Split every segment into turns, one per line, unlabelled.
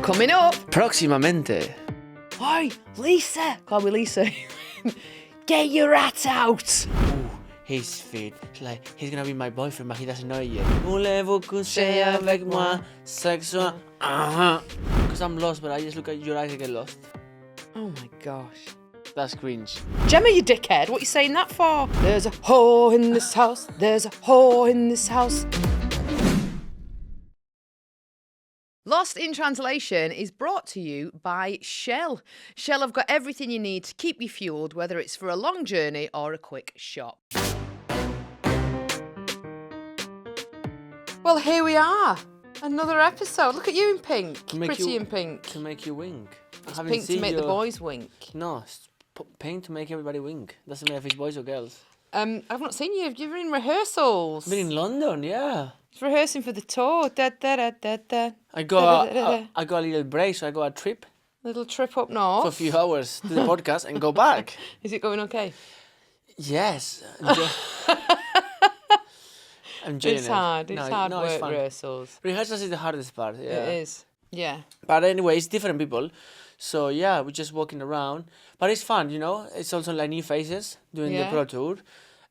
Coming up.
Próximamente.
Oi, Lisa. Call me Lisa. Get your rat out.
Ooh, he's fit. Like, he's gonna be my boyfriend, but he doesn't know it yet. Voulez-vous coucher avec moi? Sexual. Because I'm lost, but I just look at your eyes and get lost.
Oh my gosh.
That's cringe.
Gemma, you dickhead. What are you saying that for? There's a whore in this house. There's a whore in this house. Lost in Translation is brought to you by Shell. Shell have got everything you need to keep you fueled, whether it's for a long journey or a quick shop. Well, here we are. Another episode. Look at you in pink. Pretty in pink.
To make you wink.
It's pink to make the boys wink.
No, it's pink to make everybody wink. Doesn't matter if it's boys or girls.
I've not seen you. You're in rehearsals.
I've been in London, yeah.
It's rehearsing for the tour. Da, da, da, da, da.
I got a little break, so I got a trip
Little trip up north.
for a few hours to the podcast and go back.
Is it going okay?
Yes.
It's hard. It's hard work,
it's fun.
rehearsals.
Rehearsals is the hardest part, yeah.
It is. Yeah.
But anyway, it's different people. So yeah, we're just walking around. But it's fun, you know. It's also like new faces doing the pro tour.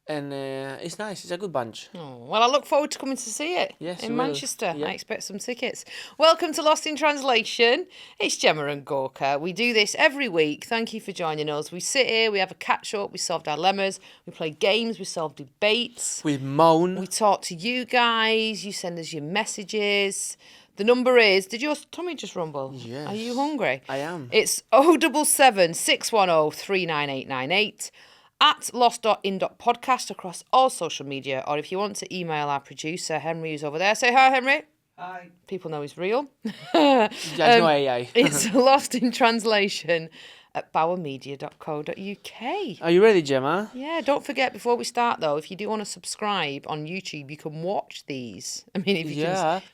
And it's nice. It's a good bunch.
Oh, well, I look forward to coming to see it in Manchester. Yep. I expect some tickets. Welcome to Lost in Translation. It's Gemma and Gorka. We do this every week. Thank you for joining us. We sit here, we have a catch-up, we solve dilemmas, we play games, we solve debates.
We moan.
We talk to you guys. You send us your messages. The number is... Did your tummy just rumble?
Yes.
Are you hungry?
I am.
It's 077 610 39898. At lost.in.podcast across all social media, or if you want to email our producer, Henry, who's over there. Say hi, Henry.
Hi.
People know he's real.
There's no AI.
It's Lost in Translation at bowermedia.co.uk.
Are you ready, Gemma?
Yeah, don't forget, before we start, though, if you do want to subscribe on YouTube, you can watch these. I mean, if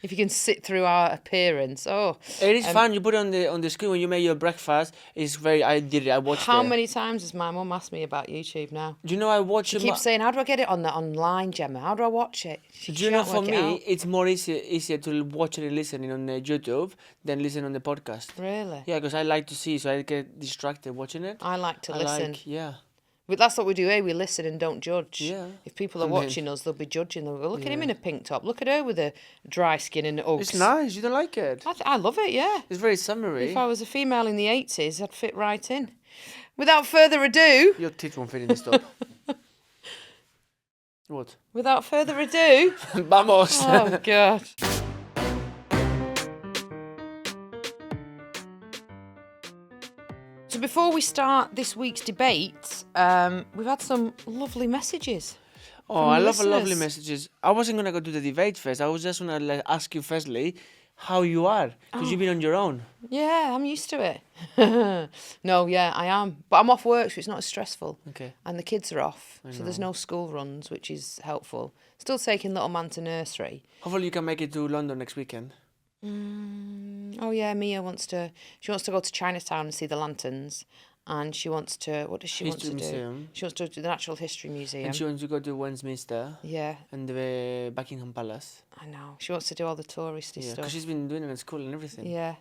you can sit through our appearance. Oh,
it is fun. You put it on the screen when you make your breakfast. It's very... I did it. I watched it.
How many times has my mum asked me about YouTube now?
Do you know I watch
it? She keeps saying, how do I get it on the online, Gemma? How do I watch it?
Do you know, for me, it's more easier to watch it and listen on YouTube than listen on the podcast.
Really?
Yeah, because I like to see, so I get distracted watching it.
I like to listen.
Yeah.
But that's what we do, eh? We listen and don't judge.
Yeah.
If people are watching us, they'll be judging. They'll go, look at him in a pink top. Look at her with a dry skin and Uggs.
It's nice. You don't like it?
I love it, yeah.
It's very summery.
If I was a female in the 80s, I'd fit right in. Without further ado...
Your tits won't fit in this top. What?
Without further ado...
Vamos!
Oh, God. So before we start this week's debate, we've had some lovely messages.
Oh, I love lovely messages. I wasn't going to go to the debate first. I was just going to ask you firstly how you are, because you've been on your own.
Yeah, I'm used to it. No, yeah, I am. But I'm off work, so it's not as stressful.
Okay.
And the kids are off, so there's no school runs, which is helpful. Still taking little man to nursery.
Hopefully you can make it to London next weekend.
Oh yeah, Mia wants to go to Chinatown and see the lanterns, and she wants to, what does she want to do? She wants to go to the Natural History Museum.
And she wants to go to Westminster.
Yeah.
And the Buckingham Palace.
I know. She wants to do all the touristy stuff.
Because she's been doing it at school and everything.
Yeah.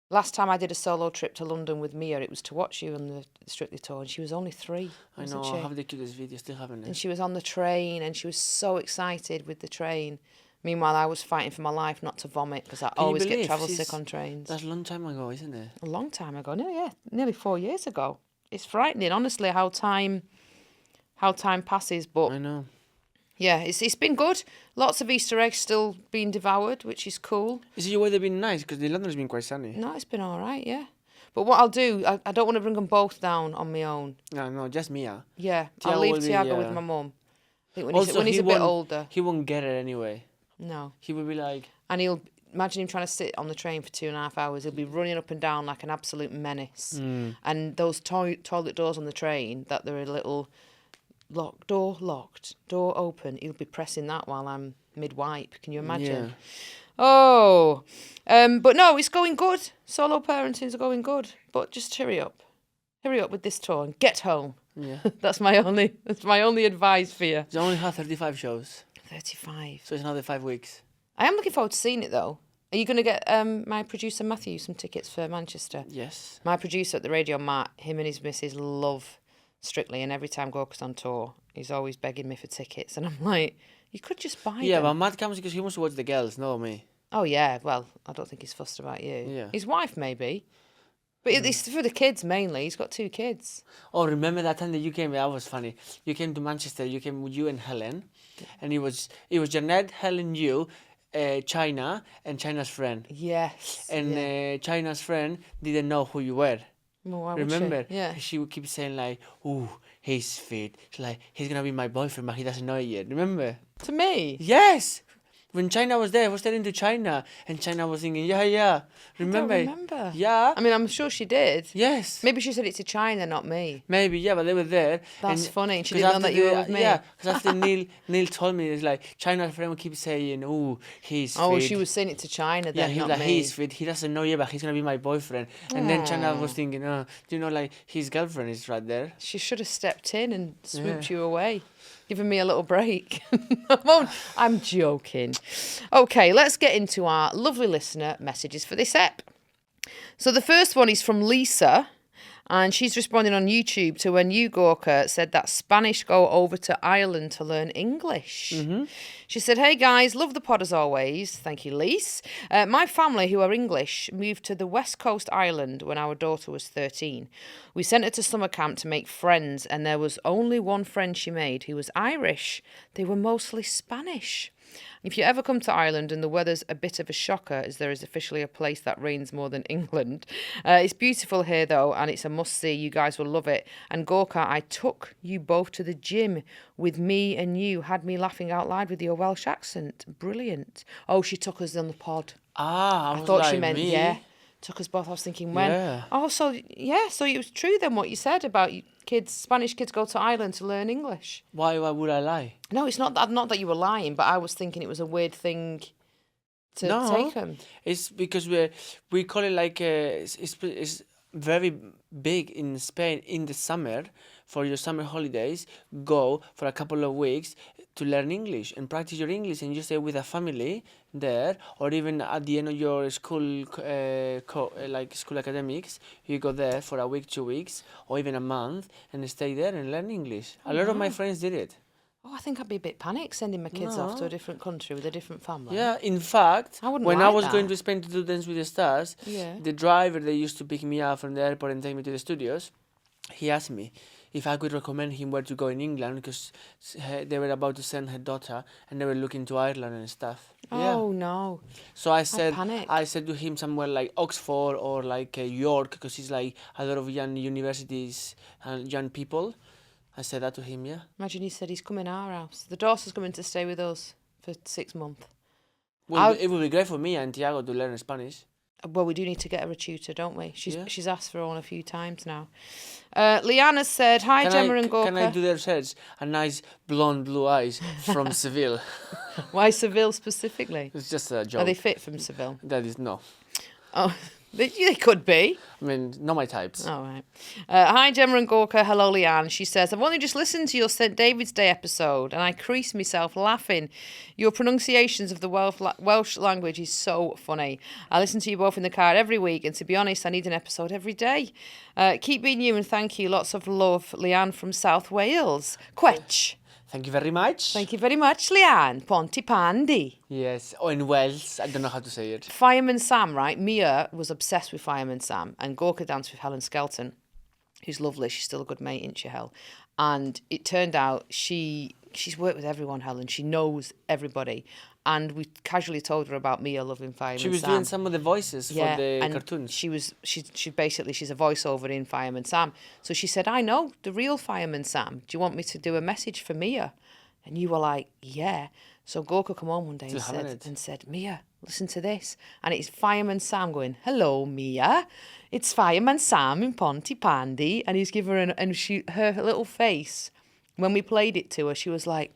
Last time I did a solo trip to London with Mia, it was to watch you on the Strictly tour, and she was only 3.
I know, I have the cutest video, still haven't it.
And she was on the train, and she was so excited with the train. Meanwhile, I was fighting for my life not to vomit, because I always get travel sick on trains.
That's a long time ago, isn't it?
A long time ago, nearly 4 years ago. It's frightening, honestly, how time passes. But
I know.
Yeah, it's been good. Lots of Easter eggs still being devoured, which is cool.
Is your weather been nice? Because London's been quite sunny.
No, it's been all right, yeah. But what I'll do, I don't want to bring them both down on my own.
No, just Mia.
Yeah, I'll leave Thiago with my mum. I think when he's a bit older.
He won't get it anyway.
No.
He will be like...
And he'll... Imagine him trying to sit on the train for 2.5 hours. He'll be running up and down like an absolute menace. And those toilet doors on the train, that they're a little locked, door open. He'll be pressing that while I'm mid-wipe. Can you imagine?
Yeah.
Oh. But no, it's going good. Solo parenting's going good. But just hurry up. Hurry up with this tour and get home.
Yeah.
That's my only advice for you.
They only have 35 shows.
35.
So it's another 5 weeks.
I am looking forward to seeing it, though. Are you going to get my producer Matthew some tickets for Manchester?
Yes.
My producer at the radio, Matt, him and his missus love Strictly, and every time Gorka's on tour, he's always begging me for tickets, and I'm like, you could just buy
Yeah,
them.
but Matt comes because he wants to watch the girls, not me.
Oh yeah, well, I don't think he's fussed about you.
Yeah.
His wife maybe, but it's for the kids mainly. He's got 2 kids.
Oh, remember that time that you came? That was funny. You came to Manchester. You came with you and Helen, and it was Jeanette, Helen, you, China, and China's friend.
Yes.
And China's friend didn't know who you were.
Well, why would she?
Remember?
Yeah.
She would keep saying like, "Ooh, he's fit. She's like, he's gonna be my boyfriend, but he doesn't know it yet." Remember?
To me?
Yes. When China was there, I was telling to China, and China was thinking, yeah. Remember?
I don't remember.
Yeah.
I mean, I'm sure she did.
Yes.
Maybe she said it to China, not me.
Maybe, yeah, but they were there.
That's
and
funny. She
'cause
didn't know
after
that you were with me.
Yeah, because after Neil told me, it's like China's friend would keep saying, "Ooh, he's fit."
Oh, she was saying it to China
Yeah,
then,
he was
not
like,
me.
he's fit. He doesn't know yet, but he's gonna be my boyfriend. And then China was thinking, do you know, like his girlfriend is right there.
She should have stepped in and swooped
Yeah.
you away, giving me a little break. I'm joking. Okay, let's get into our lovely listener messages for this ep. So the first one is from Lisa, and she's responding on YouTube to when you, Gorka, said that Spanish go over to Ireland to learn English. Mm-hmm. She said, "Hey guys, love the pod as always." Thank you, Lise. My family, who are English, moved to the West Coast Island when our daughter was 13. We sent her to summer camp to make friends, and there was only one friend she made who was Irish. They were mostly Spanish. If you ever come to Ireland and the weather's a bit of a shocker, as there is officially a place that rains more than England, it's beautiful here though, and it's a must-see. You guys will love it. And Gorka, I took you both to the gym with me, and you had me laughing out loud with your Welsh accent. Brilliant. Oh, she took us on the pod.
I
thought
like,
she meant,
me?
yeah. Took us both. I was thinking when.
Yeah.
Oh, so it was true then what you said about kids, Spanish kids go to Ireland to learn English.
Why would I lie?
No, it's not that you were lying, but I was thinking it was a weird thing to take them.
It's because we call it like it's very big in Spain in the summer. For your summer holidays, go for a couple of weeks to learn English and practice your English, and you stay with a family there, or even at the end of your school, like school academics, you go there for a week, 2 weeks, or even a month, and stay there and learn English. A lot of my friends did it.
Oh, I think I'd be a bit panicked sending my kids off to a different country with a different family.
Yeah, in fact,
I wouldn't
when
like
I was
that.
going to Spain to do Dance with the Stars, the driver that used to pick me up from the airport and take me to the studios, he asked me if I could recommend him where to go in England, because they were about to send her daughter and they were looking to Ireland and stuff.
Oh, no.
So I said
panic.
to him somewhere like Oxford or like York, because he's like a lot of young universities and young people. I said that to him, yeah.
Imagine he said he's coming to our house. The daughter's coming to stay with us for 6 months.
Well, it would be great for me and Thiago to learn Spanish.
Well, we do need to get her a tutor, don't we?
Yeah.
She's asked for one a few times now. Leanna said, "Hi, Gemma and Gorka."
Can I do their search? A nice blonde blue eyes from Seville.
Why Seville specifically?
It's just a joke.
Are they fit from Seville?
That is no.
Oh, they could be.
I mean, not my types.
All right. Hi, Gemma and Gorka. Hello, Leanne. She says, "I've only just listened to your St. David's Day episode and I creased myself laughing. Your pronunciations of the Welsh language is so funny. I listen to you both in the car every week, and to be honest, I need an episode every day. Keep being you and thank you. Lots of love, Leanne from South Wales. Quetch."
Thank you very much.
Thank you very much, Leanne. Ponty Pandy.
Yes. Oh, in Welsh. I don't know how to say it.
Fireman Sam, right? Mia was obsessed with Fireman Sam, and Gorka danced with Helen Skelton, who's lovely. She's still a good mate, isn't she, Hel? And it turned out she's worked with everyone, Helen. She knows everybody. And we casually told her about Mia loving Fireman Sam.
She was doing some of the voices for the cartoons.
She's a voiceover in Fireman Sam. So she said, "I know the real Fireman Sam. Do you want me to do a message for Mia?" And you were like, "Yeah." So Gorka come home one day and said, "Mia, listen to this." And it's Fireman Sam going, "Hello, Mia. It's Fireman Sam in Ponty Pandy." And he's giving her her little face. When we played it to her, she was like,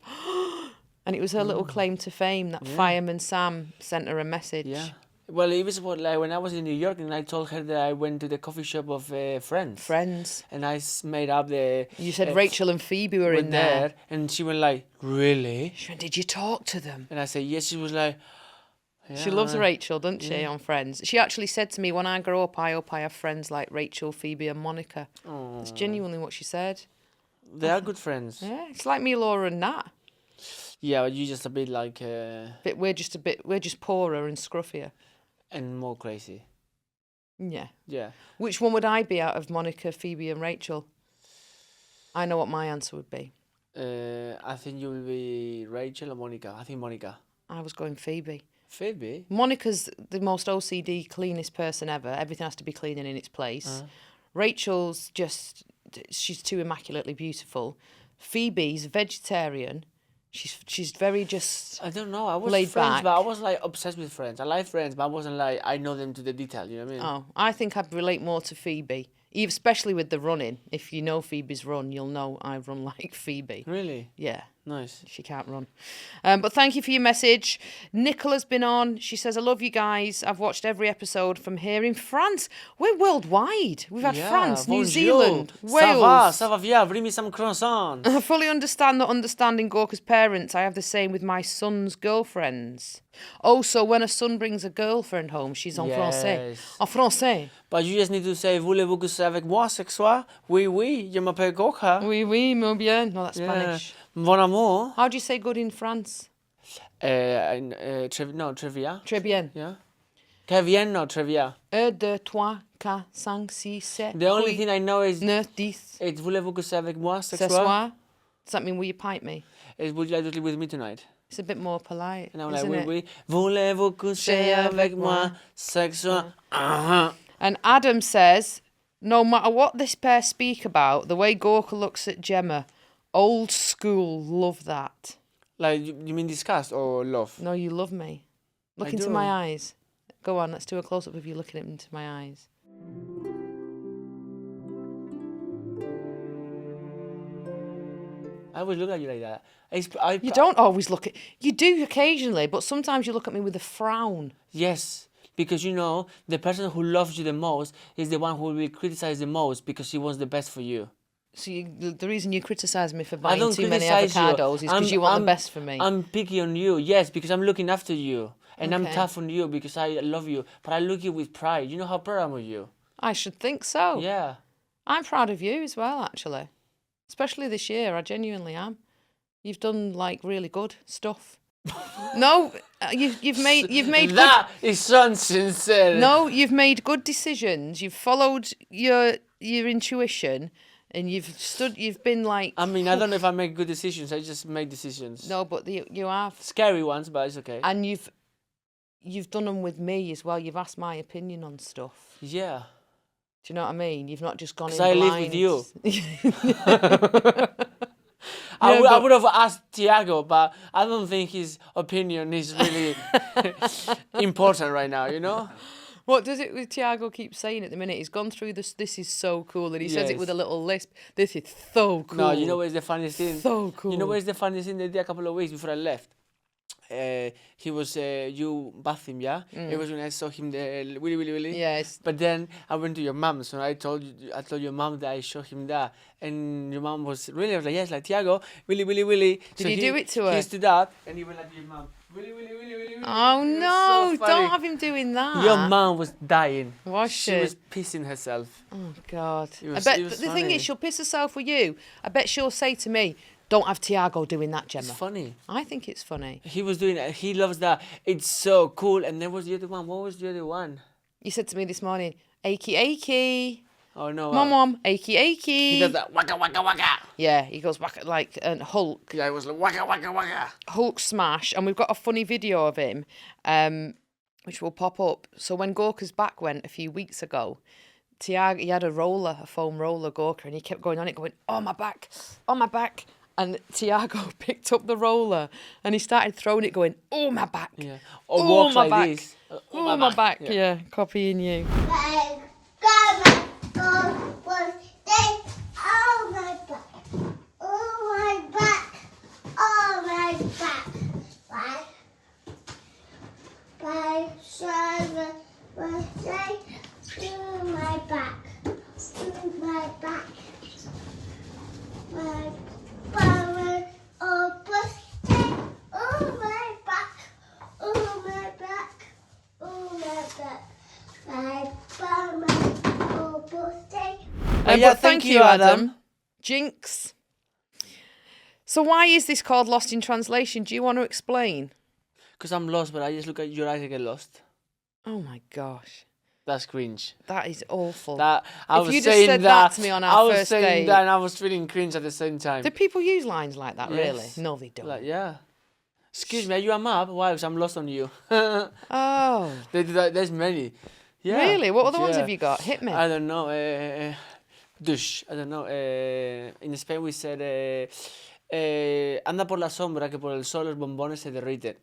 and it was her little claim to fame that Fireman Sam sent her a message.
Yeah. Well, it was like when I was in New York and I told her that I went to the coffee shop of Friends.
Friends.
And I made up the...
You said Rachel and Phoebe were in there.
And she went like, "Really?"
She went, "Did you talk to them?"
And I said, yes. She was like,
She loves Rachel, doesn't she, on Friends? She actually said to me, when I grow up, I hope I have friends like Rachel, Phoebe and Monica. That's genuinely what she said.
They are good friends.
Yeah, it's like me, Laura and Nat.
Yeah, but you're just a bit like...
We're just poorer and scruffier.
And more crazy.
Yeah.
Yeah.
Which one would I be out of Monica, Phoebe and Rachel? I know what my answer would be.
I think you will be Rachel or Monica. I think Monica.
I was going Phoebe.
Phoebe?
Monica's the most OCD, cleanest person ever. Everything has to be clean and in its place. Rachel's she's too immaculately beautiful. Phoebe's vegetarian. She's very just.
I don't know. I was
laid
Friends,
back.
but I was like obsessed with Friends. I like Friends, but I wasn't like I know them to the detail. You know what I mean?
Oh, I think I'd relate more to Phoebe, especially with the running. If you know Phoebe's run, you'll know I run like Phoebe.
Really?
Yeah.
Nice.
She can't run. But thank you for your message. Nicola's been on. She says, I love you guys. I've watched every episode from here in France. We're worldwide. We've had France, New
bonjour.
Zealand,
Ça
Wales.
va bien. Bring me some croissants.
I fully understand that understanding Gorka's parents. I have the same with my son's girlfriends. Oh, so when a son brings a girlfriend home, she's en français. En français.
But you just need to say, voulez-vous coucher avec moi ce soir? Oui, oui, je m'appelle Gorka.
Oui, oui, muy bien. No, that's Spanish.
Bon amour.
How do you say good in France?
Trivia.
Très bien.
Yeah. Que bien, no, trivia.
1, 2, 3, 4, 5, 6, 7.
The only thing I know is
9, 10.
it's voulez-vous coucher avec moi ce
Ce
soir?
soir. Does that mean will you pipe me?
Would you like to sleep with me tonight?
It's a bit more polite.
And I'm like,
isn't
oui,
it?
oui. Voulez-vous coucher avec moi ce soir?
And Adam says, no matter what this pair speak about, the way Gorka looks at Gemma, old school, love that.
Like, you mean disgust or love?
No, you love me. Look
I
into
do.
my eyes. Go on, let's do a close-up of you looking into my eyes.
I always look at you like that.
You don't always look at... You do occasionally, but sometimes you look at me with a frown.
Yes, because you know, the person who loves you the most is the one who will be criticized the most because she wants the best for you.
So the reason you criticise me for
I
buying
don't
too many
criticize you.
avocados is because you want the best for me.
I'm picky on you, yes, because I'm looking after you. And I'm
Okay.
tough on you because I love you. But I look at you with pride. You know how proud I am of you?
I should think so.
Yeah.
I'm proud of you as well, actually. Especially this year, I genuinely am. You've done like really good stuff. No, you've made
That is so insincere.
No, you've made good decisions. You've followed your intuition, and you've been like.
I mean, I don't know if I make good decisions. I just make decisions.
No, but you have.
Scary ones, but it's okay.
And you've done them with me as well. You've asked my opinion on stuff.
Yeah.
Do you know what I mean? You've not just gone in
'Cause I live
blind.
with you. I would have asked Thiago, but I don't think his opinion is really important right now, you know?
What does it with Thiago keep saying at the minute? He's gone through this. This is so cool, and he says it
Yes.
with a little lisp. This is so cool.
No, you know what is the funniest thing?
So cool.
You know what is the funniest thing they did a couple of weeks before I left? He was, you bathed him, yeah? It was when I saw him the willy.
Yes.
But then I went to your mum, so I told your mum that I showed him that, and your mum was really, I was like, yes, like Thiago, willy.
Did you do it to her?
He stood up and he went like to your mum, willy.
Oh
It was
no!
so funny.
Don't have him doing that.
Your mum was dying.
Was
She
she?
was pissing herself.
Oh God!
It was-
I bet.
it was
But the thing
funny.
is, she'll piss herself with you. I bet she'll say to me, "Don't have Thiago doing that, Gemma."
It's funny.
I think it's funny.
He was doing it. He loves that. It's so cool. And there was the other one. What was the other one?
You said to me this morning, "Achy."
Oh no.
Mom, achy.
He does that waka.
Yeah, he goes whack like Hulk.
Yeah, it was like waka.
Hulk smash, and we've got a funny video of him, which will pop up. So when Gorka's back went a few weeks ago, Thiago, he had a foam roller, Gorka, and he kept going on it, going, "Oh my back," and Thiago picked up the roller and he started throwing it, going, "Oh my back,"
Yeah. Or
"Oh
walks
my
like
back,"
this.
"Oh my back," yeah, copying you. But thank you, Adam. Jinx. So why is this called Lost in Translation? Do you want to explain?
Because I'm lost, but I just look at your eyes and get lost.
Oh my gosh.
That's cringe.
That is awful.
If
you just said that to me on our first date.
I was saying that and I was feeling cringe at the same time.
Do people use lines like that, really?
Yes.
No, they don't.
Like, yeah. Excuse me, are you a map? Why? Because I'm lost on you.
Oh.
They do that. There's many. Yeah.
Really? What other ones have you got? Hit me.
I don't know. Dush. I don't know. In Spain we said, anda por la sombra que por el sol los bombones se derriten.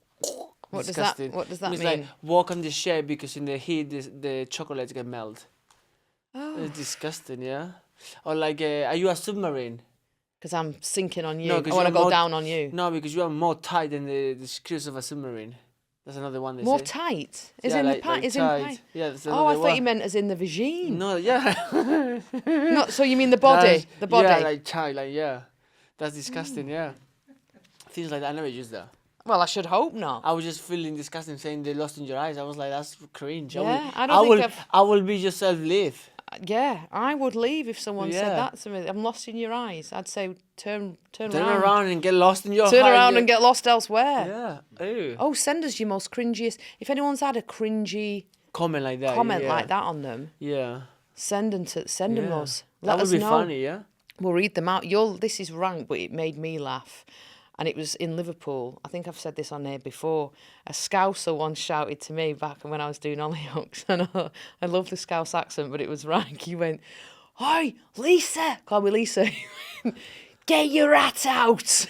What does that mean?
It's like, walk on the shade because in the heat the chocolates get melt.
Oh.
It's disgusting, yeah? Or like, are you a submarine?
Because I'm sinking on you.
No,
I want to go down on you.
No, because you are more tight than the screws of a submarine. That's another one they
More
say.
tight? As
Yeah,
in
like,
the pipe?
like tight. Yeah, that's
Oh, I
another
thought
one.
you meant as in the vagine.
No, yeah.
No, so you mean the body? The body?
Yeah, like tight, like, yeah. That's disgusting, yeah. Things like that, I never use that.
Well, I should hope not.
I was just feeling disgusting saying they lost in your eyes. I was like, that's cringe.
Yeah,
I will be yourself live.
Yeah, I would leave if someone said
Yeah.
that to me. I'm lost in your eyes. I'd say turn
Turn around and get lost in your
Turn
eyes.
around and get lost elsewhere.
Yeah. Ew.
Oh, send us your most cringiest. If anyone's had a cringy
Comment like that.
comment
yeah.
like that on them,
Yeah.
send them
Yeah.
us. Let
That
us
would be
know.
funny, yeah?
We'll read them out. This is rank, but it made me laugh. And it was in Liverpool. I think I've said this on here before. A Scouser once shouted to me back when I was doing Hollyoaks. And I love the Scouse accent, but it was rank. He went, "Hi, Lisa." Call me Lisa. He went, "Get your rat out."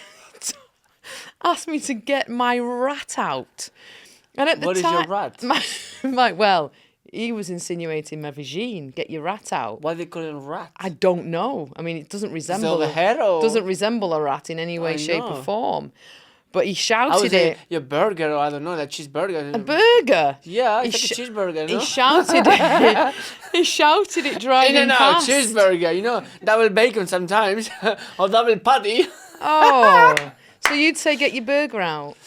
Asked me to get my rat out. And at the
What is
time,
your rat?
Well, he was insinuating my vagine. Get your rat out.
Why they call it a rat?
I don't know. I mean, it doesn't resemble
the hair or-
doesn't resemble a rat in any way,
I
shape,
know.
or form. But he
I would
shouted
say
it.
your burger or I don't know, that cheeseburger.
A burger.
Yeah,
He
it's like a cheeseburger, no?
He shouted it. He shouted it driving
No,
past.
cheeseburger, you know, double bacon sometimes, or double patty.
Oh, so you'd say get your burger out?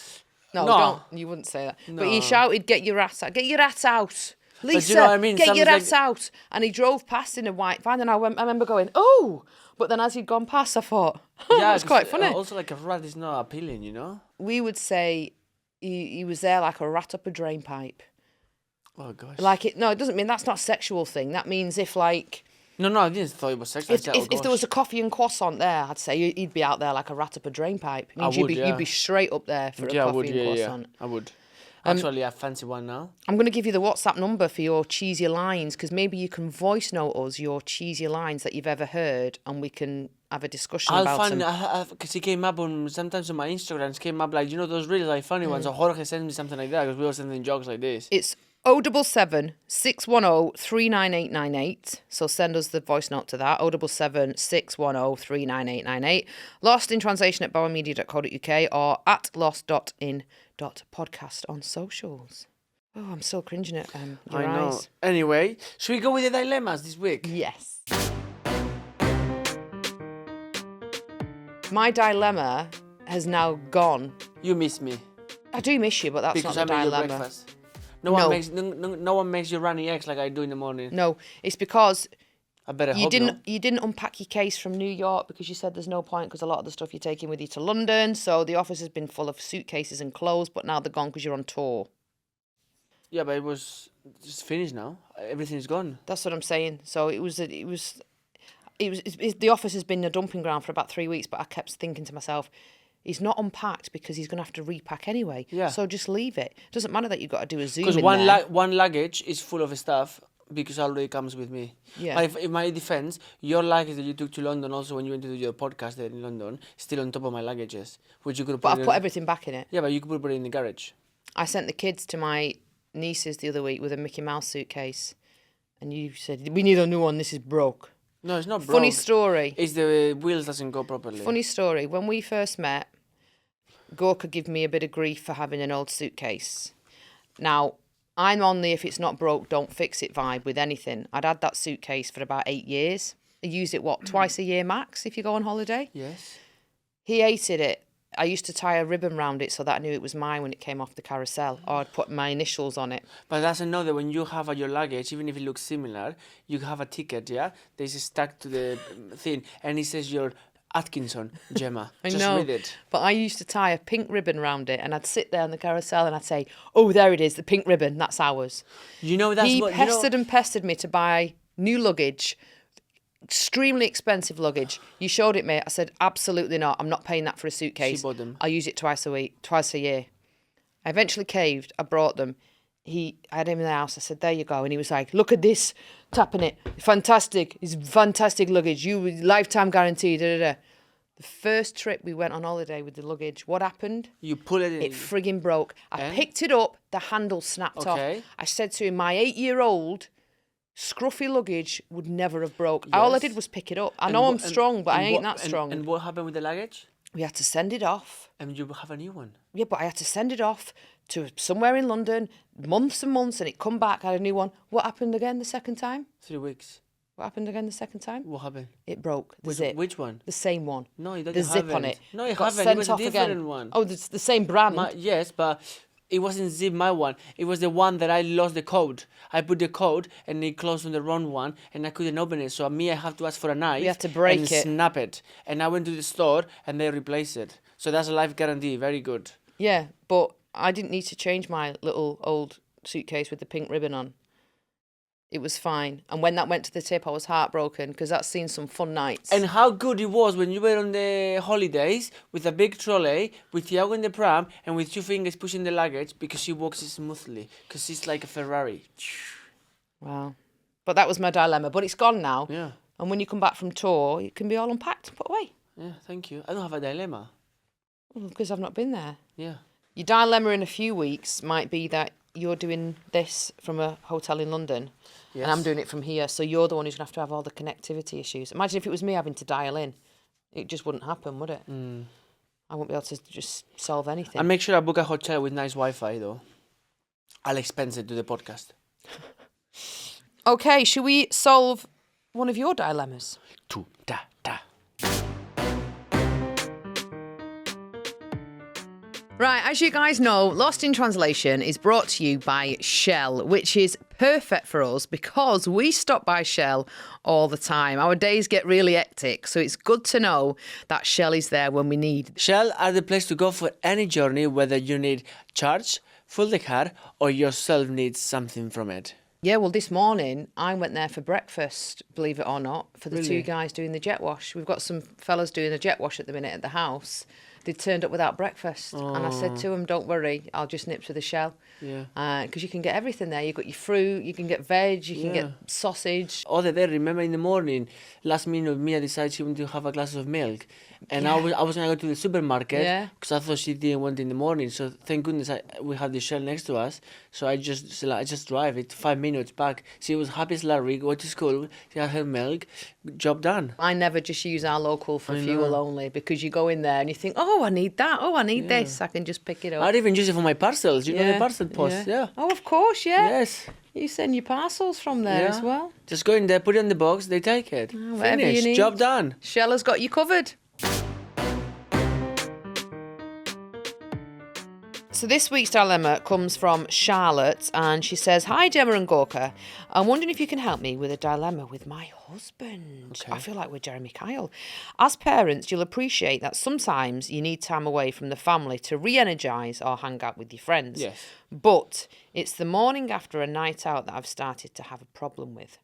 No,
No.
don't. You wouldn't say that. But he
No.
shouted, "Get your rat out! Get your rat out!" Lisa,
you know what I mean?
get your
Sounds
rat
like-
out! And he drove past in a white van, and I remember going, "Oh!" But then as he'd gone past, I thought, "Oh, that's quite funny."
Also, like a rat is not appealing, you know?
We would say he was there like a rat up a drain pipe.
Oh, gosh.
Like it. No, it doesn't mean that's not a sexual thing. That means if like
No, I didn't thought it was sexual. I
if,
said,
if, if there was a coffee and croissant there, I'd say he'd be out there like a rat up a drain pipe. It means
I would,
you'd be straight up there for a
I
coffee
would,
and
yeah,
croissant.
I would. Actually, I fancy one now.
I'm going to give you the WhatsApp number for your cheesy lines because maybe you can voice note us your cheesy lines that you've ever heard and we can have a discussion
I'll
about
find,
them.
because he came up sometimes on my Instagrams, came up like, you know, those really like funny ones, or Jorge sends me something like that, because we were sending jokes like this.
It's 077 610 39898. So send us the voice note to that. 077 610 39898. Lost in Translation at bauermedia.co.uk or at lost.in.podcast on socials. Oh, I'm still cringing at your
I know.
eyes.
Anyway, should we go with the dilemmas this week?
Yes. My dilemma has now gone.
You miss me.
I do miss you, but that's
Because I
not the
make your
dilemma.
breakfast.
No.
No one makes you runny eggs like I do in the morning.
No, it's because
I better
you
hope
didn't
not.
you didn't unpack your case from New York because you said there's no point because a lot of the stuff you're taking with you to London. So the office has been full of suitcases and clothes, but now they're gone because you're on tour.
Yeah, but it was just finished now. Everything's gone.
That's what I'm saying. So the office has been a dumping ground for about 3 weeks, but I kept thinking to myself, he's not unpacked because he's going to have to repack anyway.
Yeah.
So just leave it. Doesn't matter that you've got to do a Zoom
Because
in
one
there.
one luggage is full of stuff because already comes with me.
Yeah.
But if, in my defense, your luggage that you took to London also when you went to do your podcast there in London, still on top of my luggages, which you could
But
put
I've put everything back in it.
Yeah, but you could put it in the garage.
I sent the kids to my nieces the other week with a Mickey Mouse suitcase. And you said, we need a new one, this is broke.
No, it's not broke.
Funny story.
It's the wheels doesn't go properly.
Funny story. When we first met, Gorka gave me a bit of grief for having an old suitcase. Now, I'm on the if it's not broke, don't fix it vibe with anything. I'd had that suitcase for about 8 years. I used it, twice a year max if you go on holiday?
Yes.
He hated it. I used to tie a ribbon round it so that I knew it was mine when it came off the carousel, or I'd put my initials on it.
But that's another, when you have your luggage, even if it looks similar, you have a ticket, yeah? This is stuck to the thing, and it says your Atkinson, Gemma.
I
Just
know,
read it.
but I used to tie a pink ribbon round it, and I'd sit there on the carousel and I'd say, "Oh, there it is, the pink ribbon. That's ours."
You know that's
He
what...
pestered and pestered me to buy new luggage, extremely expensive luggage. You showed it me. I said, absolutely not. I'm not paying that for a suitcase.
She bought them.
I'll use it twice a year. I eventually caved. I brought them. I had him in the house. I said, there you go. And he was like, look at this, tapping it. Fantastic. It's fantastic luggage. You lifetime guarantee. Da, da, da. The first trip we went on holiday with the luggage, what happened?
You pull it in.
It frigging broke. I picked it up. The handle snapped off. I said to him, my 8-year-old scruffy luggage would never have broke. All I did was pick it up. I know I'm strong, but I ain't that strong.
And what happened with the luggage?
We had to send it off.
And you have a new one.
Yeah, but I had to send it off to somewhere in London, months and months, and it come back. I had a new one. What happened again the second time?
3 weeks.
What happened again the second time?
What happened?
It broke. The zip.
Which one?
The same one.
No, it doesn't
the zip
have
on it.
No, it
got
haven't. It
sent
was a
off
different
again.
one.
Oh, it's the same brand.
Yes, but it wasn't zip my one. It was the one that I lost the code. I put the code and it closed on the wrong one and I couldn't open it. So me, I have to ask for a knife.
You have to break
and
it.
snap it. And I went to the store and they replaced it. So that's a life guarantee. Very good.
Yeah, but I didn't need to change my little old suitcase with the pink ribbon on. It was fine. And when that went to the tip, I was heartbroken because that's seen some fun nights.
And how good it was when you were on the holidays with a big trolley, with Thiago in the pram, and with 2 fingers pushing the luggage because she walks smoothly. Because she's like a Ferrari.
Wow. But that was my dilemma. But it's gone now.
Yeah.
And when you come back from tour, it can be all unpacked and put away.
Yeah, thank you. I don't have a dilemma.
Well, because I've not been there.
Yeah.
Your dilemma in a few weeks might be that you're doing this from a hotel in London. Yes. And I'm doing it from here. So you're the one who's going to have all the connectivity issues. Imagine if it was me having to dial in. It just wouldn't happen, would it? I won't be able to just solve anything.
And make sure I book a hotel with nice Wi-Fi, though. I'll expense it to the podcast.
Okay, should we solve one of your dilemmas?
Da.
Right, as you guys know, Lost in Translation is brought to you by Shell, which is perfect for us because we stop by Shell all the time. Our days get really hectic, so it's good to know that Shell is there when we need.
Shell are the place to go for any journey, whether you need charge, full the car, or yourself needs something from it.
Yeah, well, this morning I went there for breakfast, believe it or not, for the
Really?
2 guys doing the jet wash. We've got some fellas doing a jet wash at the minute at the house. They turned up without breakfast. And I said to them, don't worry, I'll just nip to the Shell.
Yeah.
Because you can get everything there. You've got your fruit, you can get veg, you can get sausage.
Other day, remember in the morning, last minute, Mia decided she wanted to have a glass of milk. And I was going to go to the supermarket because I thought she didn't want it in the morning. So thank goodness we have the Shell next to us. So I just drive it 5 minutes back. She was happy as Larry, go to school, she had her milk, job done.
I never just use our local for fuel only because you go in there and you think, oh, I need that. Oh, I need this. I can just pick it up.
I'd even use it for my parcels. You know the parcel post? Yeah.
Oh, of course, yeah.
Yes.
You send your parcels from there as well.
Just go in there, put it in the box, they take it.
Whatever you
Finish.
need.
Job done.
Shell has got you covered. So this week's dilemma comes from Charlotte and she says, hi Gemma and Gorka, I'm wondering if you can help me with a dilemma with my husband. Okay. I feel like we're Jeremy Kyle. As parents, you'll appreciate that sometimes you need time away from the family to re-energise or hang out with your friends.
Yes.
But it's the morning after a night out that I've started to have a problem with.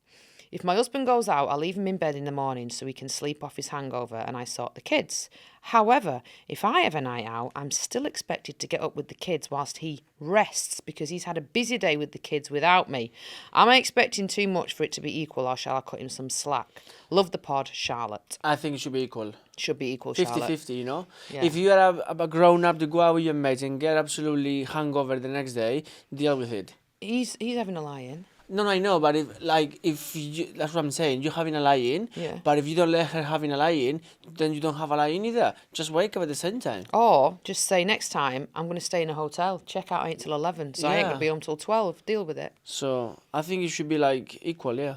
If my husband goes out, I'll leave him in bed in the morning so he can sleep off his hangover and I sort the kids. However, if I have a night out, I'm still expected to get up with the kids whilst he rests because he's had a busy day with the kids without me. Am I expecting too much for it to be equal or shall I cut him some slack? Love the pod, Charlotte.
I think it should be equal.
Should be equal, Charlotte.
50-50, you know?
Yeah.
If you are a grown-up to go out with your mates and get absolutely hungover the next day, deal with it.
He's having a lie-in.
No, I know, but if you, that's what I'm saying, you're having a lie-in, but if you don't let her having a lie-in, then you don't have a lie-in either. Just wake up at the same time.
Or just say next time, I'm going to stay in a hotel. Check out ain't till 11, so I ain't going to be home till 12. Deal with it.
So I think it should be equal, yeah.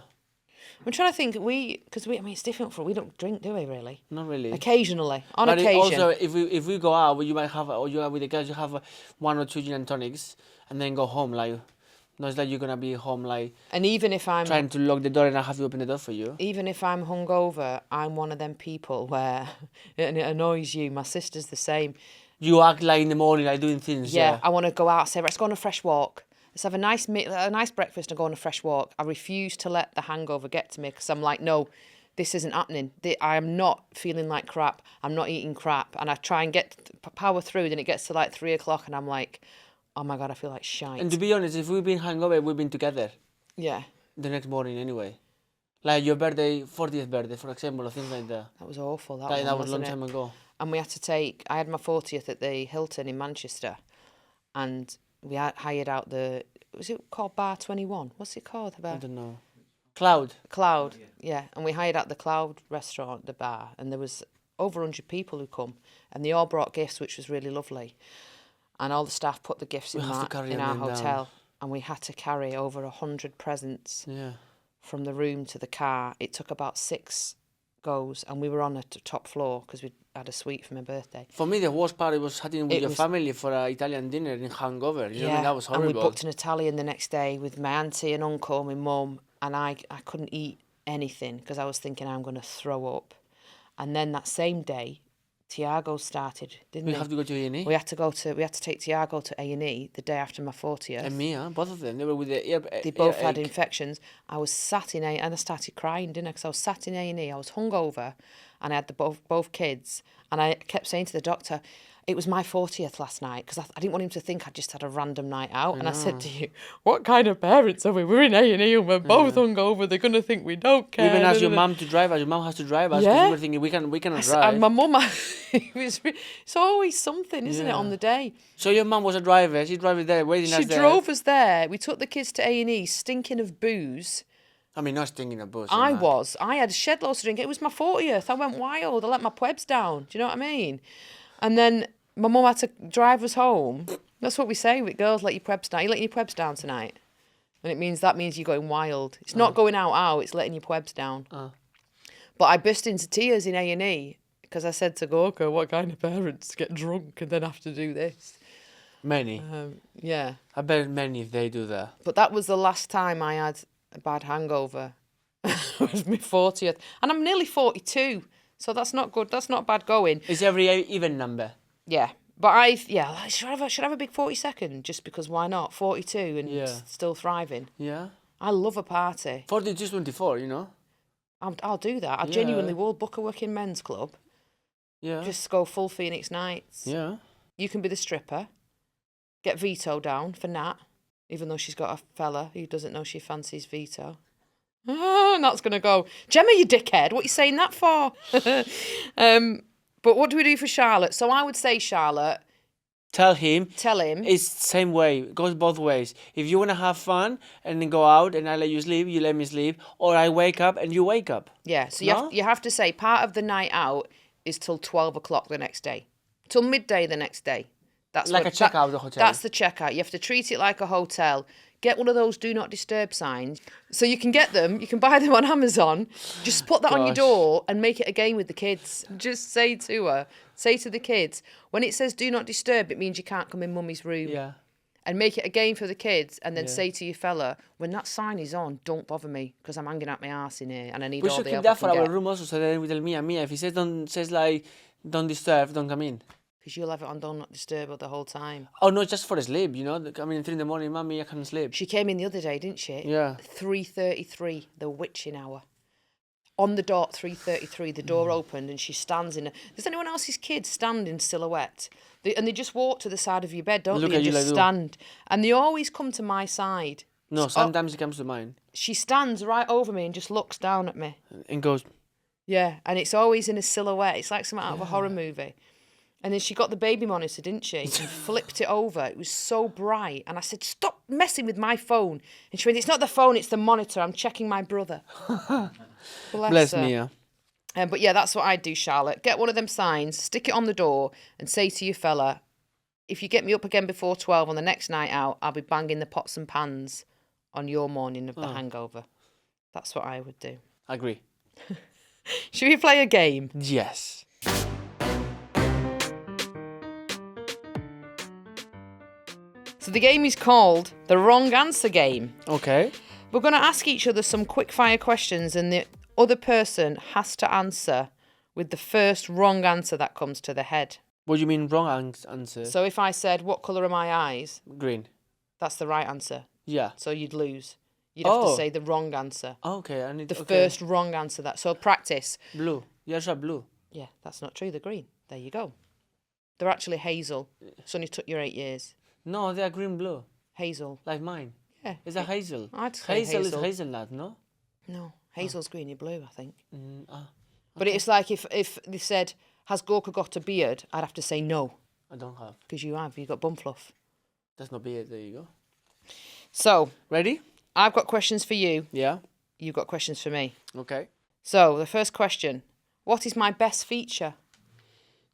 I'm trying to think. Because I mean, it's different for we don't drink, do we? Really?
Not really.
Occasionally, on
But
occasion.
also, if we go out, you might have, or you are with the girls, you have 1 or 2 gin and tonics, and then go home. Like, no, it's like you're gonna be home like.
And even if I'm
trying to lock the door and I have to open the door for you.
Even if I'm hungover, I'm one of them people where, and it annoys you. My sister's the same.
You act like in the morning, like doing things.
Yeah, I want to go out. Say, let's go on a fresh walk. Let's have a nice breakfast and go on a fresh walk. I refuse to let the hangover get to me because I'm like, no, this isn't happening. I am not feeling like crap. I'm not eating crap, and I try and power through. Then it gets to like 3 o'clock, and I'm like, oh my god, I feel like shite.
And to be honest, if we've been hungover, we've been together.
Yeah.
The next morning, anyway. Like your birthday, 40th birthday, for example, or things like that.
That was awful.
That was a long time ago.
And we had to I had my 40th at the Hilton in Manchester, and we hired out was it called Bar 21? What's it called?
I don't know. Cloud.
Yeah. And we hired out the Cloud restaurant, the bar, and there was over 100 people who come, and they all brought gifts, which was really lovely. And all the staff put the gifts in our hotel, and we had to carry over 100 presents from the room to the car. It took about 6 goes, and we were on the top floor because we had a suite for my birthday.
For me, the worst part was having with your family for an Italian dinner in hangover. You know what I mean? That was horrible.
And we booked an Italian the next day with my auntie and uncle, my mum, and I couldn't eat anything because I was thinking I'm going to throw up. And then that same day, Thiago started, didn't we?
We have to go to A&E.
We had to take Thiago to A&E the day after my 40th.
And me, both of them. They were with the ear.
They both had infections. I was sat in A&E, and I started crying, didn't I? Because I was sat in A&E. I was hungover, and I had both kids. And I kept saying to the doctor, it was my 40th last night, because I didn't want him to think I'd just had a random night out. And I said to you, what kind of parents are we? We're in A&E and we're both hungover. They're going to think we don't care.
We even asked your mum to drive us. Your mum has to drive us because we were thinking we cannot drive.
And my mum, it's always something, isn't it, on the day?
So your mum was a driver. She drove us there, waiting us there.
She drove us there. We took the kids to A&E, stinking of booze.
I mean, not stinking of booze.
I had shed loads to drink. It was my 40th. I went wild. I let my plebs down. Do you know what I mean? And then my mum had to drive us home. That's what we say with girls, let your plebs down. You letting your plebs down tonight? And that means you're going wild. It's not going out, it's letting your plebs down. But I burst into tears in A&E because I said to Gorka, what kind of parents get drunk and then have to do this?
Many.
Yeah.
I bet many if they do that.
But that was the last time I had a bad hangover. It was my 40th. And I'm nearly 42, so that's not good. That's not bad going.
It's every even number.
Yeah. But I should have a big 42nd, just because why not? 42 and still thriving.
Yeah.
I love a party.
42 24, you know?
I'll do that. I genuinely will book a working men's club.
Yeah.
Just go full Phoenix nights.
Yeah.
You can be the stripper. Get Vito down for Nat, even though she's got a fella who doesn't know she fancies Vito. Oh, Nat's going to go, Gemma, you dickhead, what are you saying that for? But what do we do for Charlotte? So I would say, Charlotte,
Tell him.
It's
the same way. It goes both ways. If you want to have fun and then go out and I let you sleep, you let me sleep. Or I wake up and you wake up.
Yeah, so you have to say part of the night out is till 12 o'clock the next day. Till midday the next day. That's
like a checkout of the hotel.
That's the checkout. You have to treat it like a hotel. Get one of those do not disturb signs. So you can get them. You can buy them on Amazon. Just put that on your door and make it a game with the kids. Just say to the kids, when it says do not disturb, it means you can't come in mummy's room.
Yeah.
And make it a game for the kids, and then say to your fella, when that sign is on, don't bother me, because I'm hanging out my arse in here and I need all the help I can get.
We should keep that for our room also, so then we tell Mia, if he says don't disturb, don't come in.
Because you'll have it on do not disturb the whole time.
Oh, no, just for sleep, you know. I mean, 3 in the morning, Mummy, I can't sleep.
She came in the other day, didn't she?
Yeah.
3:33, the witching hour. On the dot, 3:33, the door opened and she stands in. Does anyone else's kids stand in silhouette? They just walk to the side of your bed, don't they? And just stand. And they always come to my side.
No, sometimes it comes to mine.
She stands right over me and just looks down at me.
And goes.
Yeah, and it's always in a silhouette. It's like something out of a horror movie. And then she got the baby monitor, didn't she? And flipped it over. It was so bright. And I said, stop messing with my phone. And she went, it's not the phone, it's the monitor. I'm checking my brother. Bless her.
Mia.
But yeah, that's what I'd do, Charlotte. Get one of them signs, stick it on the door, and say to your fella, if you get me up again before 12 on the next night out, I'll be banging the pots and pans on your morning of the hangover. That's what I would do.
Agree.
Should we play a game?
Yes.
So the game is called the Wrong Answer Game.
Okay.
We're going to ask each other some quick fire questions and the other person has to answer with the first wrong answer that comes to the head.
What do you mean wrong answer?
So if I said, what colour are my eyes?
Green.
That's the right answer.
Yeah.
So you'd lose. You'd have to say the wrong answer.
Okay. I need
The first wrong answer. So practice.
Blue. Yes, blue.
Yeah, that's not true. They're green. There you go. They're actually hazel. It's only took you 8 years.
No, they are green blue.
Hazel.
Like mine.
Yeah.
Is that hazel?
I'd say
hazel.
hazel.
Is hazelnut, no?
No, hazel's greeny blue, I think.
Okay.
But it's like if they said, has Gorka got a beard? I'd have to say no.
I don't have.
Because you have. You've got bum fluff.
That's not beard. There you go.
So,
ready?
I've got questions for you.
Yeah.
You've got questions for me.
Okay.
So, the first question. What is my best feature?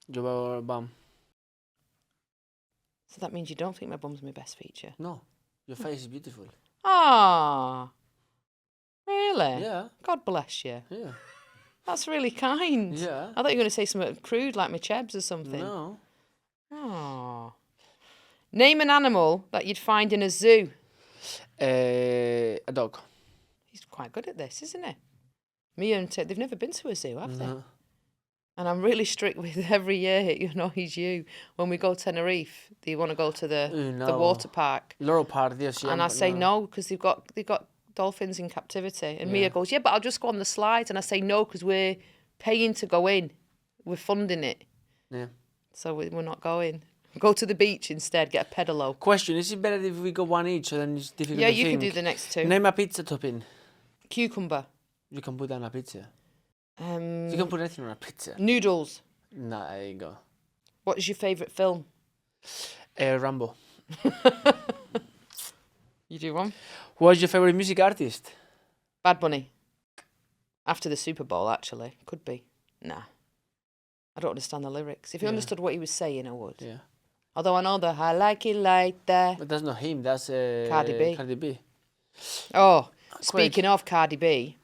Your bum.
So that means you don't think my bum's my best feature?
No. Your face is beautiful.
Ah. Really?
Yeah.
God bless you.
Yeah.
That's really kind.
Yeah.
I thought you were going to say something crude like my chebs or something.
No.
Oh. Name an animal that you'd find in a zoo.
A dog.
He's quite good at this, isn't he? Me and Ted, they've never been to a zoo, have they?
No.
And I'm really strict with every year, he's you. When we go to Tenerife, do you want to go to the water park?
Laurel Park, yes.
And I say no, because they've got dolphins in captivity. And Mia goes, yeah, but I'll just go on the slides. And I say no, because we're paying to go in. We're funding it.
Yeah.
So we're not going. Go to the beach instead, get a pedalo.
Question, is it better if we go one each, so then it's difficult
Yeah,
to
you
think?
can do the next two.
Name a pizza topping.
Cucumber.
You can put that on a pizza. You can put anything on a pizza.
Noodles.
Nah, there you go.
What is your favourite film?
Rambo.
You do one?
What's your favourite music artist?
Bad Bunny. After the Super Bowl, actually. Could be. Nah. I don't understand the lyrics. If you understood what he was saying, I would.
Yeah.
Although I know the I like it like that.
But that's not him, that's
Cardi B.
Cardi B.
Oh, speaking of Cardi B,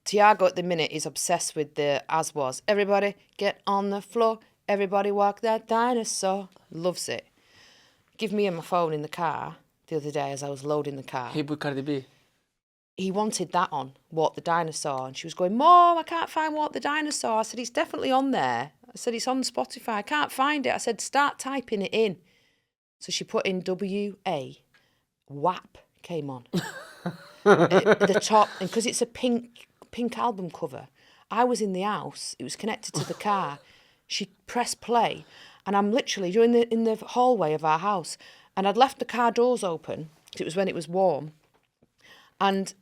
Thiago at the minute is obsessed with the as was. Everybody get on the floor. Everybody walk that dinosaur. Loves it. Give me my phone in the car the other day as I was loading the car.
He put Cardi B.
He wanted that on, Walk the Dinosaur. And she was going, Mom, I can't find Walk the Dinosaur. I said, it's definitely on there. I said, it's on Spotify. I can't find it. I said, start typing it in. So she put in W-A. WAP came on. The top, and because it's a pink album cover, I was in the house. It was connected to the car. She pressed play. And I'm literally in the hallway of our house. And I'd left the car doors open. It was when it was warm. And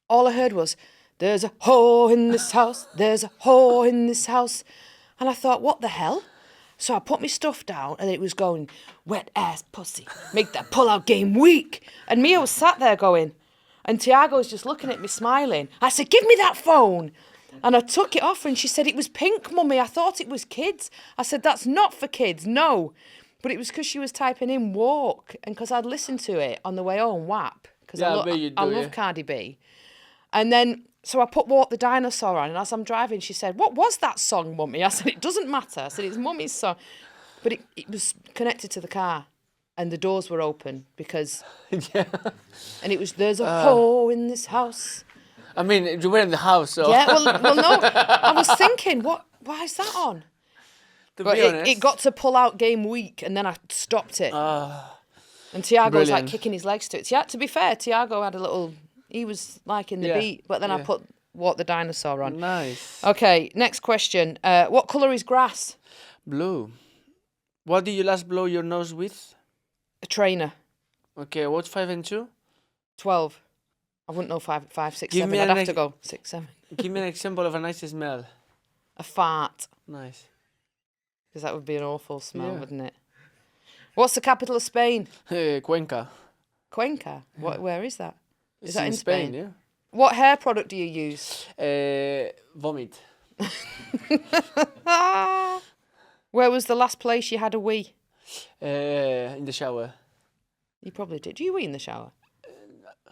all I heard was, there's a whore in this house, there's a whore in this house. And I thought, what the hell? So I put my stuff down and it was going, wet ass pussy, make that pull-out game weak. And Mia was sat there going, and Thiago was just looking at me smiling. I said, give me that phone. And I took it off and she said, it was pink, Mummy. I thought it was kids. I said, that's not for kids, no. But it was because she was typing in walk and because I'd listened to it on the way home, WAP. Because I love Cardi B. And then, so I put Walk the Dinosaur on, and as I'm driving, she said, what was that song, Mummy? I said, it doesn't matter. I said, it's Mummy's song. But it was connected to the car, and the doors were open, because...
Yeah.
And it was, there's a whore in this house.
I mean, you were in the house, so...
Yeah, well, no. I was thinking, why is that on? But it got to pull out game week, and then I stopped it. And Thiago was like kicking his legs to it. Yeah, to be fair, Thiago had a little... He was liking the beat, but then I put Walk the Dinosaur on.
Nice.
Okay, next question. What colour is grass?
Blue. What did you last blow your nose with?
A trainer.
Okay, what's 5 and 2?
12. I wouldn't know 5, 6,
Give
7.
me
I'd have to go 6, 7.
Give me an example of a nice smell.
A fart.
Nice.
Because that would be an awful smell, wouldn't it? What's the capital of Spain?
Cuenca.
Cuenca?
Yeah.
Where is that?
It's
Is that in Spain?
yeah.
What hair product do you use?
Vomit.
Where was the last place you had a wee?
In the shower.
You probably did. Do you wee in the shower?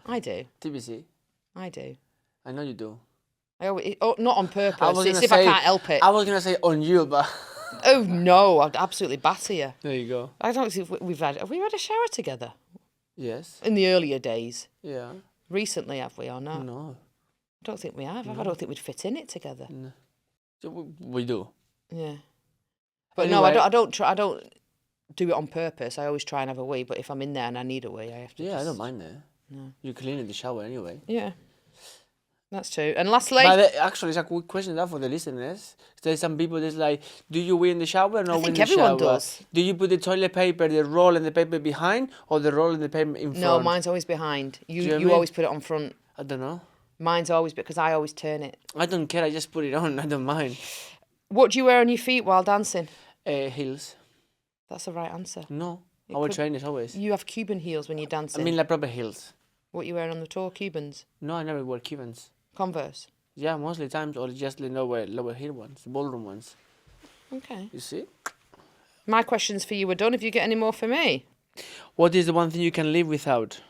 I do.
TBC.
I do.
I know you do.
Not on purpose.
I was
It's
gonna
if
say,
I can't help it.
I was gonna say on you, but
Oh no, I'd absolutely batter you.
there you go.
I don't think have we had a shower together
Yes.
in the earlier days?
Yeah.
Recently, have we or not?
No.
I don't think we have.
No.
I don't think we'd fit in it together.
No. We do.
Yeah. But
Anyway.
no, I don't do it on purpose. I always try and have a wee, but if I'm in there and I need a wee, I have to.
Yeah, I don't mind that.
No.
You clean in the shower anyway.
Yeah. That's true. And lastly,
But actually, it's a quick question that for the listeners. There's some people that's like, do you wee in the shower or not wee in the shower?
everyone does.
Do you put the toilet paper, the roll and the paper behind, or the roll and the paper in front?
No, mine's always behind.
Do you know what I
You
mean?
always put it on front.
I don't know.
Mine's always because I always turn it.
I don't care. I just put it on. I don't mind.
What do you wear on your feet while dancing?
Heels.
That's the right answer.
No.
It
Our
could-
trainers always.
You have Cuban heels when you're dancing.
I mean like proper heels.
What you wearing on the tour? Cubans?
No, I never wear Cubans.
Converse?
Yeah, mostly times or just the lower heel ones, ballroom ones.
Okay.
You see?
My questions for you are done. Have you got any more for me?
What is the one thing you can live without?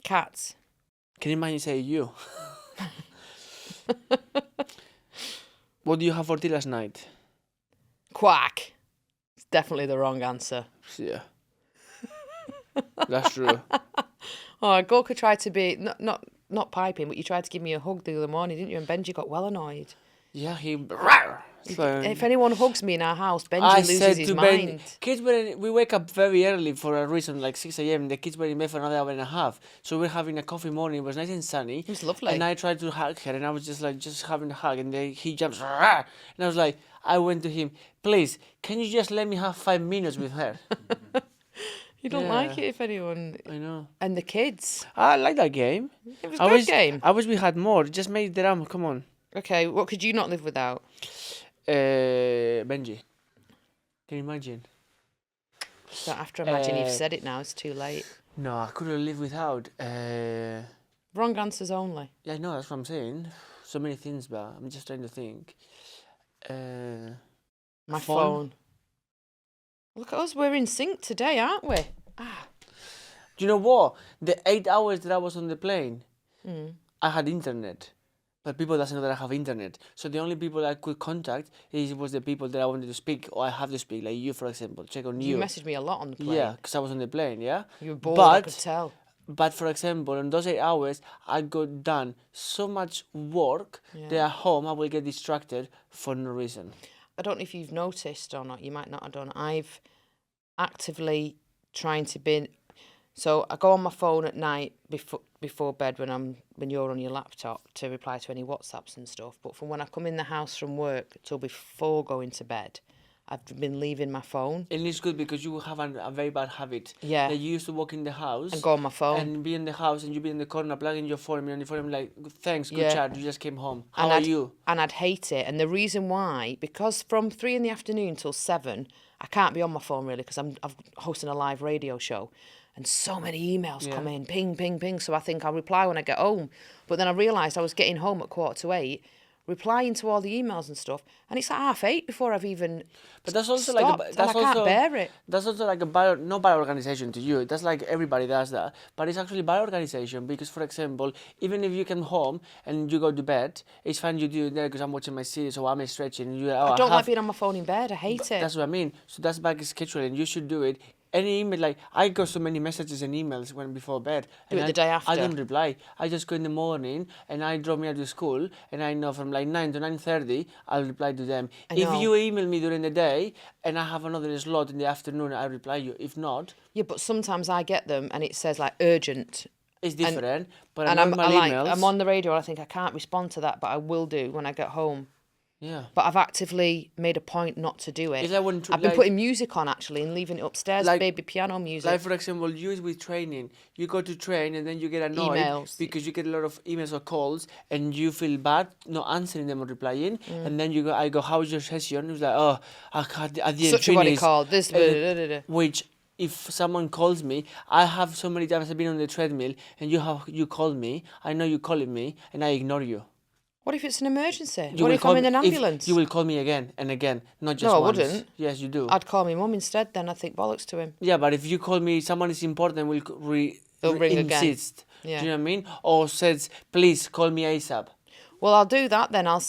Cats.
Can you imagine say you? What do you have for tea last night?
Quack. It's definitely the wrong answer.
Yeah. That's true.
Oh, Gorka tried to be not piping, but you tried to give me a hug the other morning, didn't you? And Benji got well annoyed.
Yeah, he.
If anyone hugs me in our house, Benji
I
loses
said
his
to
mind.
Ben, kids we wake up very early for a reason, like 6 a.m. The kids were in bed for another hour and a half. So we're having a coffee morning. It was nice and sunny.
It was lovely.
And I tried to hug her, and I was just having a hug, and then he jumps, and I was like, I went to him, please, can you just let me have 5 minutes with her?
You don't
Yeah.
like it if anyone...
I know.
And the kids.
I like that game.
It was a good game.
I wish we had more. Just make the ram. Come on.
Okay, what could you not live without?
Benji. Can you imagine?
Don't have to imagine you've said it now, it's too late.
No, I couldn't live without.
Wrong answers only.
Yeah, I know, that's what I'm saying. So many things, but I'm just trying to think.
My phone. Look at us, we're in sync today, aren't we?
Do you know what? The 8 hours that I was on the plane,
Mm.
I had internet. But people doesn't know that I have internet. So the only people I could contact was the people that I wanted to speak or I have to speak, like you, for example. Check on you.
You messaged me a lot on the plane.
Yeah, because I was on the plane, yeah?
You were bored, I could tell.
But for example, in those 8 hours, I got done so much work that at home I will get distracted for no reason.
I don't know if you've noticed or not, you might not have done. I've actively trying to be... So I go on my phone at night before bed when you're on your laptop to reply to any WhatsApps and stuff. But from when I come in the house from work till before going to bed, I've been leaving my phone.
And it's good because you have a very bad habit.
Yeah.
That you used to walk in the house.
And go on my phone.
And be in the house and you be in the corner plugging your phone and on your phone like, thanks, good
Yeah.
chat, you just came home. How
And
are
I'd-
you?
And I'd hate it. And the reason why, because from 3 PM till 7, I can't be on my phone really because I'm hosting a live radio show. And so many emails come in, ping, ping, ping. So I think I'll reply when I get home. But then I realised I was getting home at 7:45, replying to all the emails and stuff. And it's like 7:30 before I've even
But that's also
stopped.
like
And I can't bear it.
That's also like not bad organization to you. That's like everybody does that. But it's actually bad organization because, for example, even if you come home and you go to bed, it's fine you do it there because I'm watching my series or I'm stretching. And
I don't like being on my phone in bed. I hate it.
That's what I mean. So that's bad scheduling. You should do it. Any email, like I got so many messages and emails when before bed.
Do it the day after.
I don't reply. I just go in the morning and I drop me out to school and I know from like 9 to 9:30 I'll reply to them. If
know.
you email me during the day and I have another slot in the afternoon, I reply you. If not,
Yeah, but sometimes I get them and it says like urgent.
it's different. But
And
normal emails,
I'm on the radio and I think I can't respond to that, but I will do when I get home.
yeah.
But I've actively made a point not to do it.
It's like when
I've been putting music on actually and leaving it upstairs,
like-
baby piano music.
Like for example, you with training, you go to train and then you get annoyed
Emails.
because you get a lot of emails or calls and you feel bad not answering them or replying. And then I go, how's your session? It was like, oh, I didn't
Such a what it
finish.
called. This.
Which, if someone calls me, I have so many times I've been on the treadmill and you called me. I know you calling me and I ignore you.
What if it's an emergency?
You
What
will
if
call
I'm in
me-
an ambulance?
You will call me again and again, not just
No, I
once.
wouldn't.
Yes, you do.
I'd call my mum instead then. I think bollocks to him.
Yeah, but if you call me, someone is important, will
They'll ring again.
insist.
Yeah.
Do you know what I mean? Or says, please call me ASAP.
Well, I'll do that then. I'll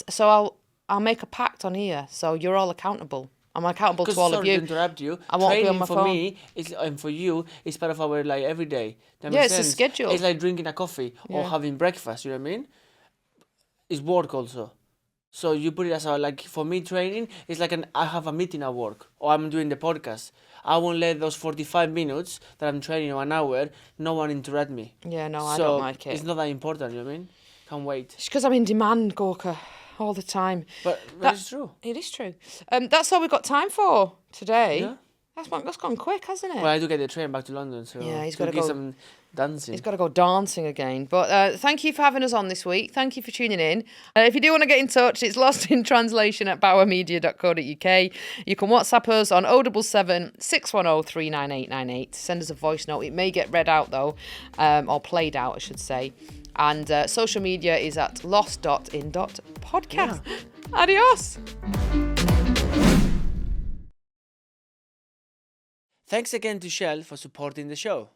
make a pact on here, so you're all accountable. I'm accountable to all of
Sorry
you.
to interrupt you.
I won't be
Training
on my
for
phone.
me is, and for you is part of our like every day. That
Yeah,
makes
it's a
sense?
schedule.
It's like drinking a coffee or
Yeah.
having breakfast. You know what I mean? It's work also. So you put it as a, like, for me, training is like I have a meeting at work or I'm doing the podcast. I won't let those 45 minutes that I'm training or an hour, no one interrupt me.
Yeah, no, I
So
don't like it.
it's not that important, you know what I mean? Can't wait.
It's because I'm in demand, Gorka, all the time.
But it's true.
It is true. That's all we've got time for today.
Yeah.
That's gone quick, hasn't it?
Well, I do get the train back to London, so
Yeah, he's
to
gotta
get
go-
some dancing.
He's got to go dancing again. But thank you for having us on this week. Thank you for tuning in. If you do want to get in touch, it's lostintranslation@bauermedia.co.uk. You can WhatsApp us on 077 610 39898. Send us a voice note. It may get read out, though, or played out, I should say. And social media is at lost.in.podcast. Yeah. Adios.
Thanks again to Shell for supporting the show.